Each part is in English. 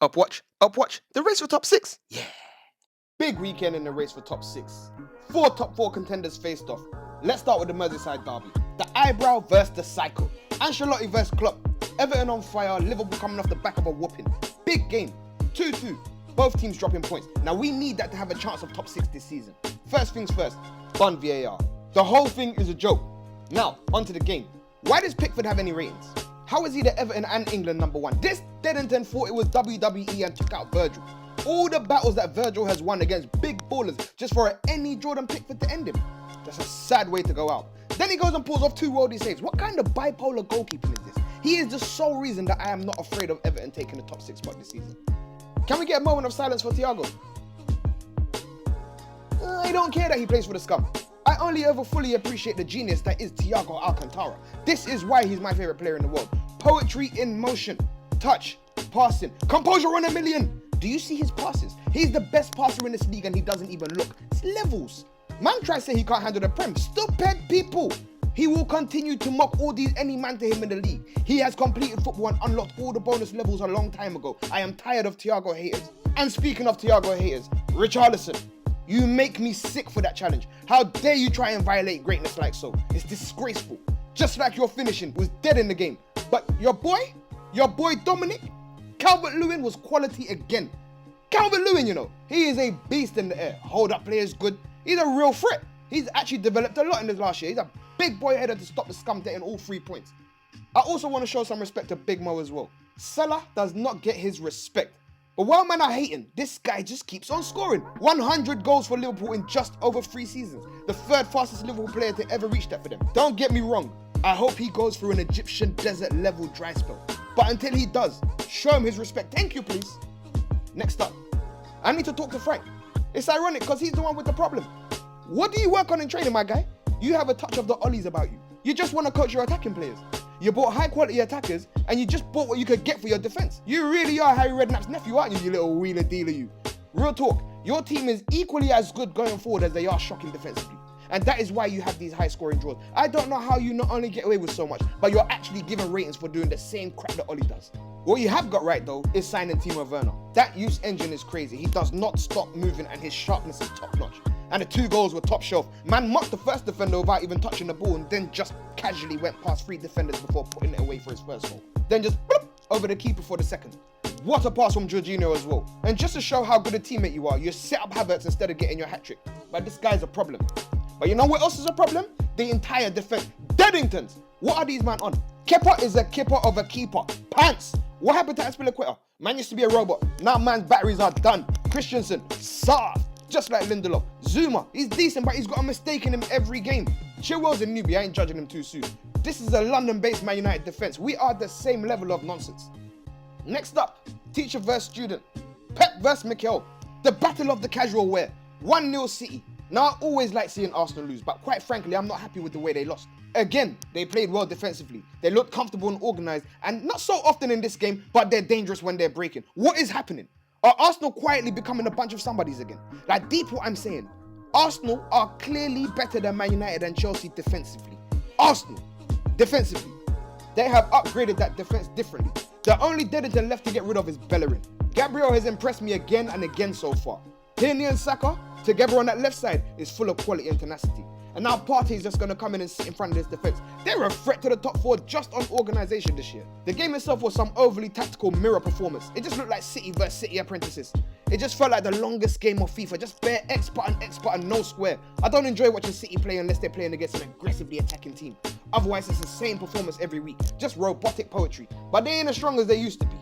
Opp Watch, the race for top 6. Yeah. Big weekend in the race for top 6. 4 top 4 contenders faced off. Let's start with the Merseyside derby. The eyebrow versus the psycho. Ancelotti versus Klopp. Everton on fire, Liverpool coming off the back of a whooping. Big game, 2-2. Both teams dropping points. Now we need that to have a chance of top 6 this season. First things first, bun VAR. The whole thing is a joke. Now, onto the game. Why does Pickford have any ratings? How is he the Everton and England #1? This Deadington thought it was WWE and took out Virgil. All the battles that Virgil has won against big ballers just for any Jordan Pickford to end him. That's a sad way to go out. Then he goes and pulls off 2 worldy saves. What kind of bipolar goalkeeping is this? He is the sole reason that I am not afraid of Everton taking the top 6 spot this season. Can we get a moment of silence for Thiago? I don't care that he plays for the scum. I only ever fully appreciate the genius that is Thiago Alcantara. This is why he's my favourite player in the world. Poetry in motion, touch, passing, composure on a million. Do you see his passes? He's the best passer in this league and he doesn't even look. It's levels. Man tries to say he can't handle the Prem. Stupid people. He will continue to mock any man to him in the league. He has completed football and unlocked all the bonus levels a long time ago. I am tired of Thiago haters. And speaking of Thiago haters, Richarlison. You make me sick for that challenge. How dare you try and violate greatness like so? It's disgraceful. Just like your finishing was dead in the game. But your boy Dominic, Calvert-Lewin was quality again. Calvert-Lewin, you know, he is a beast in the air. Hold up play is good. He's a real threat. He's actually developed a lot in this last year. He's a big boy header to stop the scum getting all 3 points. I also want to show some respect to Big Mo as well. Salah does not get his respect. But while man are hating, this guy just keeps on scoring. 100 goals for Liverpool in just over 3 seasons. The 3rd fastest Liverpool player to ever reach that for them. Don't get me wrong. I hope he goes through an Egyptian desert level dry spell. But until he does, show him his respect. Thank you, please. Next up, I need to talk to Frank. It's ironic because he's the one with the problem. What do you work on in training, my guy? You have a touch of the Ollies about you. You just want to coach your attacking players. You bought high quality attackers and you just bought what you could get for your defense. You really are Harry Redknapp's nephew, aren't you, you little wheeler dealer you? Real talk, your team is equally as good going forward as they are shocking defensively. And that is why you have these high scoring draws. I don't know how you not only get away with so much, but you're actually given ratings for doing the same crap that Ollie does. What you have got right though is signing Timo Werner. That use engine is crazy. He does not stop moving and his sharpness is top notch. And the 2 goals were top shelf. Man mocked the first defender without even touching the ball and then just casually went past 3 defenders before putting it away for his first goal. Then just bloop, over the keeper for the second. What a pass from Jorginho as well. And just to show how good a teammate you are, you set up Havertz instead of getting your hat-trick. But this guy's a problem. But you know what else is a problem? The entire defense. Deadingtons. What are these man on? Kepa is a keeper of a keeper. Pants. What happened to Aspilicueta? Man used to be a robot. Now man's batteries are done. Christensen, soft. Just like Lindelof. Zuma, he's decent, but he's got a mistake in him every game. Chilwell's a newbie, I ain't judging him too soon. This is a London-based Man United defense. We are the same level of nonsense. Next up, teacher versus student. Pep versus Mikel. The battle of the casual wear. 1-0 City. Now, I always like seeing Arsenal lose, but quite frankly, I'm not happy with the way they lost. Again, they played well defensively. They looked comfortable and organised, and not so often in this game, but they're dangerous when they're breaking. What is happening? Are Arsenal quietly becoming a bunch of somebodies again? Like, deep what I'm saying. Arsenal are clearly better than Man United and Chelsea defensively. Arsenal, defensively. They have upgraded that defense differently. The only Deadington left to get rid of is Bellerin. Gabriel has impressed me again and again so far. Tierney and Saka, together on that left side, is full of quality and tenacity. And now Partey is just going to come in and sit in front of this defense. They're a threat to the top 4 just on organisation this year. The game itself was some overly tactical mirror performance. It just looked like City versus City apprentices. It just felt like the longest game of FIFA. Just bare X button, no square. I don't enjoy watching City play unless they're playing against an aggressively attacking team. Otherwise, it's the same performance every week. Just robotic poetry. But they ain't as strong as they used to be.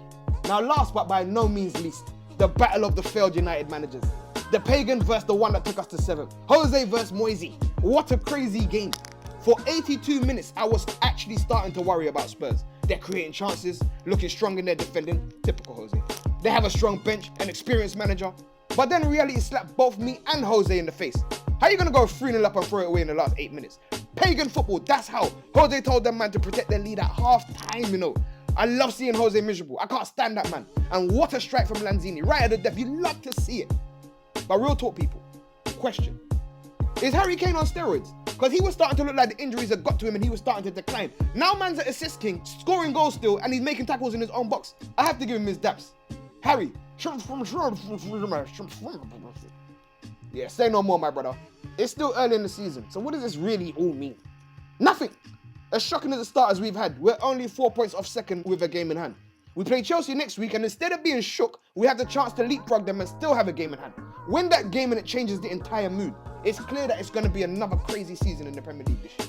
Now last but by no means least, the battle of the failed United managers. The Pagan versus the one that took us to 7th. Jose versus Moisey. What a crazy game. For 82 minutes, I was actually starting to worry about Spurs. They're creating chances, looking strong in their defending. Typical Jose. They have a strong bench, an experienced manager. But then reality slapped both me and Jose in the face. How are you going to go 3-0 up and throw it away in the last 8 minutes? Pagan football, that's how. Jose told them man to protect their lead at half time, you know. I love seeing Jose miserable. I can't stand that man. And what a strike from Lanzini. Right at the death. You love to see it. But real talk, people. Question. Is Harry Kane on steroids? Because he was starting to look like the injuries had got to him and he was starting to decline. Now man's an assist king, scoring goals still, and he's making tackles in his own box. I have to give him his daps. Harry. Yeah, say no more, my brother. It's still early in the season, so what does this really all mean? Nothing. As shocking as the starters we've had, we're only 4 points off second with a game in hand. We play Chelsea next week, and instead of being shook, we have the chance to leapfrog them and still have a game in hand. Win that game and it changes the entire mood. It's clear that it's going to be another crazy season in the Premier League this year.